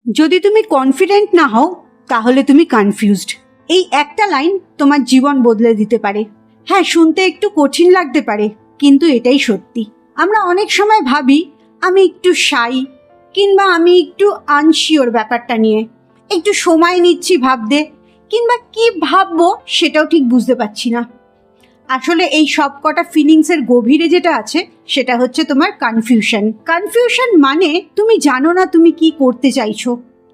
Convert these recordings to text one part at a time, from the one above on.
যদি তুমি কনফিডেন্ট না হও তাহলে তুমি কনফিউজড। এই একটা লাইন তোমার জীবন বদলে দিতে পারে। হ্যাঁ, শুনতে একটু কঠিন লাগতে পারে, কিন্তু এটাই সত্যি। আমরা অনেক সময় ভাবি আমি একটু শাই, কিংবা আমি একটু আনশিওর ব্যাপারটা নিয়ে, একটু সময় নিচ্ছি ভাবতে, কিংবা কি ভাববো সেটাও ঠিক বুঝতে পারছি না। আসলে এই সব কটা ফিলিংসের গভীরে যেটা আছে সেটা হচ্ছে তোমার কনফিউশন। কনফিউশন মানে তুমি জানো না তুমি কি করতে চাইছো,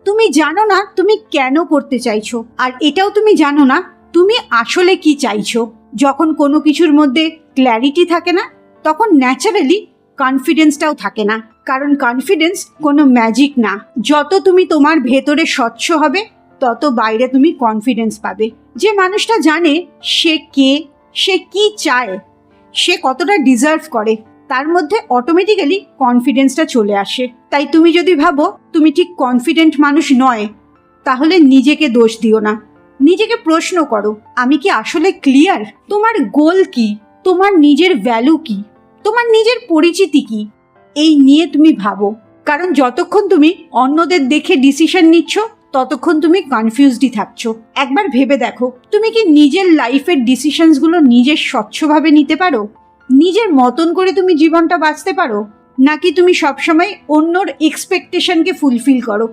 তুমি জানো না তুমি কেন করতে চাইছো, আর এটাও তুমি জানো না তুমি আসলে কি চাইছো। যখন কোনো কিছুর মধ্যে ক্ল্যারিটি থাকে না, তখন ন্যাচারালি কনফিডেন্সটাও থাকে না। কারণ কনফিডেন্স কোনো ম্যাজিক না। যত তুমি তোমার ভেতরে স্বচ্ছ হবে, তত বাইরে তুমি কনফিডেন্স পাবে। যে মানুষটা জানে সে কে, সে কি চায়, সে কতটা ডিজার্ভ করে, তার মধ্যে অটোমেটিক্যালি কনফিডেন্সটা চলে আসে। তাই তুমি যদি ভাবো তুমি ঠিক কনফিডেন্ট মানুষ নয়, তাহলে নিজেকে দোষ দিও না। নিজেকে প্রশ্ন করো, আমি কি আসলে ক্লিয়ার? তোমার গোল কি, তোমার নিজের ভ্যালু কি, তোমার নিজের পরিচিতি কি, এই নিয়ে তুমি ভাবো। কারণ যতক্ষণ তুমি অন্যদের দেখে ডিসিশন নিচ্ছ, ততক্ষণ তুমি কনফিউজডই থাকছো। একবার ভেবে দেখো, তুমি কি নিজের লাইফের ডিসিশনসগুলো নিজের স্বচ্ছভাবে নিতে পারো? নিজের মতন করে তুমি জীবনটা বাঁচতে পারো? নাকি তুমি সবসময় অন্যর এক্সপেকটেশনকে ফুলফিল করো,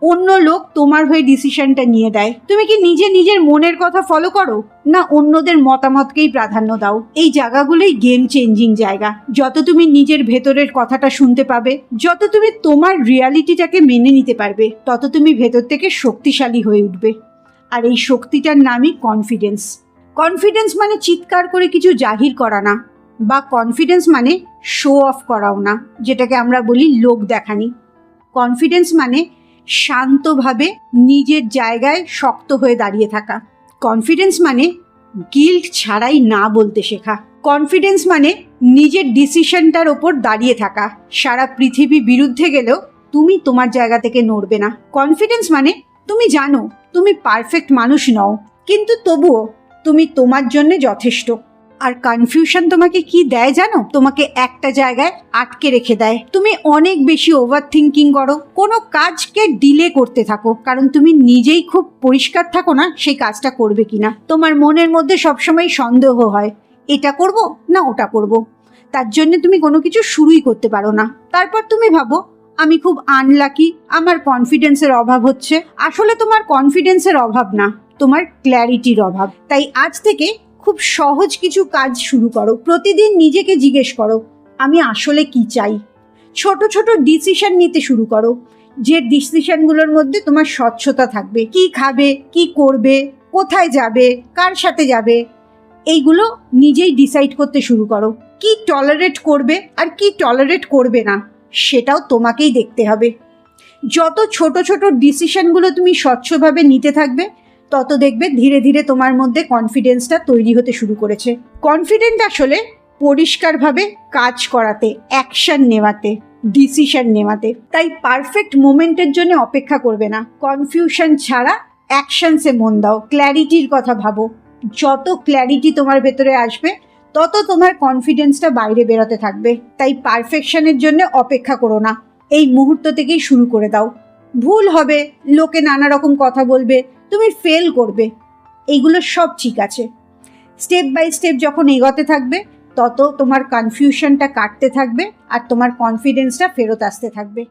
অন্য লোক তোমার হয়ে ডিসিশনটা নিয়ে দেয়? তুমি কি নিজের মনের কথা ফলো করো, না অন্যদের মতামতকেই প্রাধান্য দাও? এই জায়গাগুলোই গেম চেঞ্জিং জায়গা। যত তুমি নিজের ভেতরের কথাটা শুনতে পাবে, যত তুমি তোমার রিয়ালিটিটাকে মেনে নিতে পারবে, তত তুমি ভেতর থেকে শক্তিশালী হয়ে উঠবে। আর এই শক্তিটার নামই কনফিডেন্স। কনফিডেন্স মানে চিৎকার করে কিছু জাহির করা না, বা কনফিডেন্স মানে শো অফ করাও না, যেটাকে আমরা বলি লোক দেখানি। কনফিডেন্স মানে শান্তভাবে নিজের জায়গায় শক্ত হয়ে দাঁড়িয়ে থাকা। কনফিডেন্স মানে গিল্ট ছাড়াই না বলতে শেখা। কনফিডেন্স মানে নিজের ডিসিশনটার ওপর দাঁড়িয়ে থাকা। সারা পৃথিবী বিরুদ্ধে গেলেও তুমি তোমার জায়গা থেকে নড়বে না। কনফিডেন্স মানে তুমি জানো তুমি পারফেক্ট মানুষ নও, কিন্তু তবুও তুমি তোমার জন্য যথেষ্ট। আর কনফিউশন তোমাকে কি দেয় জানো? তোমাকে একটা জায়গায় আটকে রেখে দেয়। তুমি অনেক বেশি ওভার থিঙ্কিং করো, কোনো কাজকে ডিলে করতে থাকো, কারণ তুমি নিজেই খুব পরিষ্কার থাকো না সেই কাজটা করবে কিনা। তোমার মনের মধ্যে সবসময় সন্দেহ হয়, এটা করব না ওটা করব। তার জন্য তুমি কোনো কিছু শুরুই করতে পারো না। তারপর তুমি ভাবো আমি খুব আনলাকি, আমার কনফিডেন্সের অভাব হচ্ছে। আসলে তোমার কনফিডেন্সের অভাব না, তোমার ক্ল্যারিটির অভাব। তাই আজ থেকে খুব সহজ কিছু কাজ শুরু করো। প্রতিদিন নিজেকে জিজ্ঞেস করো আমি আসলে কি চাই। ছোট ছোট ডিসিশন নিতে শুরু করো, যে ডিসিশনগুলোর মধ্যে তোমার স্বচ্ছতা থাকবে। কি খাবে, কি করবে, কোথায় যাবে, কার সাথে যাবে, এইগুলো নিজেই ডিসাইড করতে শুরু করো। কি টলারেট করবে আর কি টলারেট করবে না, সেটাও তোমাকেই দেখতে হবে। যত ছোট ছোট ডিসিশনগুলো তুমি স্বচ্ছভাবে নিতে থাকবে, তত দেখবে ধীরে ধীরে তোমার মধ্যে কনফিডেন্সটা তৈরি হতে শুরু করেছে। কনফিডেন্ট আসলে পরিষ্কারভাবে কাজ করাতে, অ্যাকশন নেওয়াতে, ডিসিশন নেওয়াতে। তাই পারফেক্ট মোমেন্টের জন্য অপেক্ষা করবে না। কনফিউশন ছাড়া অ্যাকশনসে মন দাও, ক্ল্যারিটির কথা ভাবো। যত ক্ল্যারিটি তোমার ভেতরে আসবে, তত তোমার কনফিডেন্সটা বাইরে বেরোতে থাকবে। তাই পারফেকশনের জন্য অপেক্ষা করো না, এই মুহূর্ত থেকেই শুরু করে দাও। ভুল হবে, লোকে নানা রকম কথা বলবে, তুমি ফেল করবে, এইগুলো সব ঠিক আছে। স্টেপ বাই স্টেপ যখন এগোতে থাকবে, তত তোমার কনফিউশনটা কাটতে থাকবে আর তোমার কনফিডেন্সটা ফেরত আসতে থাকবে।